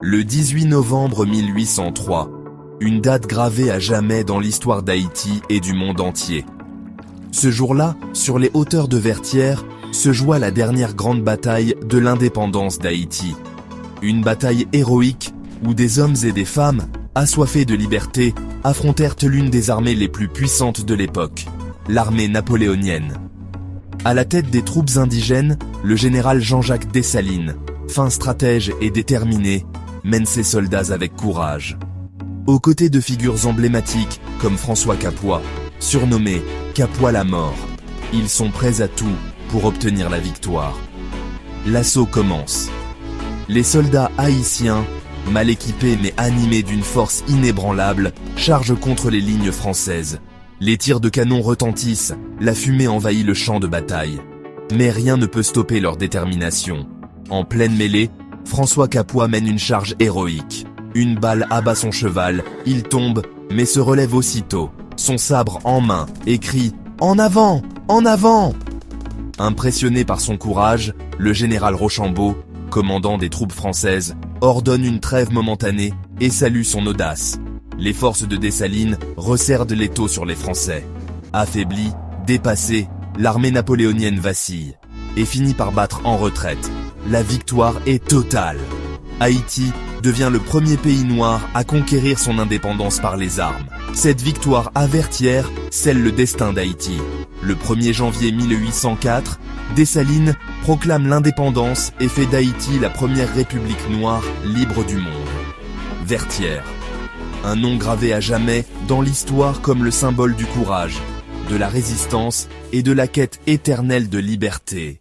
Le 18 novembre 1803, une date gravée à jamais dans l'histoire d'Haïti et du monde entier. Ce jour-là, sur les hauteurs de Vertières, se joua la dernière grande bataille de l'indépendance d'Haïti. Une bataille héroïque où des hommes et des femmes, assoiffés de liberté, affrontèrent l'une des armées les plus puissantes de l'époque, l'armée napoléonienne. À la tête des troupes indigènes, le général Jean-Jacques Dessalines, fin stratège et déterminé, mène ses soldats avec courage. Aux côtés de figures emblématiques comme François Capois, surnommé Capois la mort, ils sont prêts à tout pour obtenir la victoire. L'assaut commence. Les soldats haïtiens, mal équipés mais animés d'une force inébranlable, chargent contre les lignes françaises. Les tirs de canon retentissent, la fumée envahit le champ de bataille. Mais rien ne peut stopper leur détermination. En pleine mêlée, François Capois mène une charge héroïque. Une balle abat son cheval, il tombe, mais se relève aussitôt, son sabre en main, et crie « En avant! En avant !» Impressionné par son courage, le général Rochambeau, commandant des troupes françaises, ordonne une trêve momentanée et salue son audace. Les forces de Dessalines resserrent de l'étau sur les Français. Affaiblie, dépassée, l'armée napoléonienne vacille et finit par battre en retraite. La victoire est totale. Haïti devient le premier pays noir à conquérir son indépendance par les armes. Cette victoire à Vertières scelle le destin d'Haïti. Le 1er janvier 1804, Dessalines proclame l'indépendance et fait d'Haïti la première république noire libre du monde. Vertières. Un nom gravé à jamais dans l'histoire comme le symbole du courage, de la résistance et de la quête éternelle de liberté.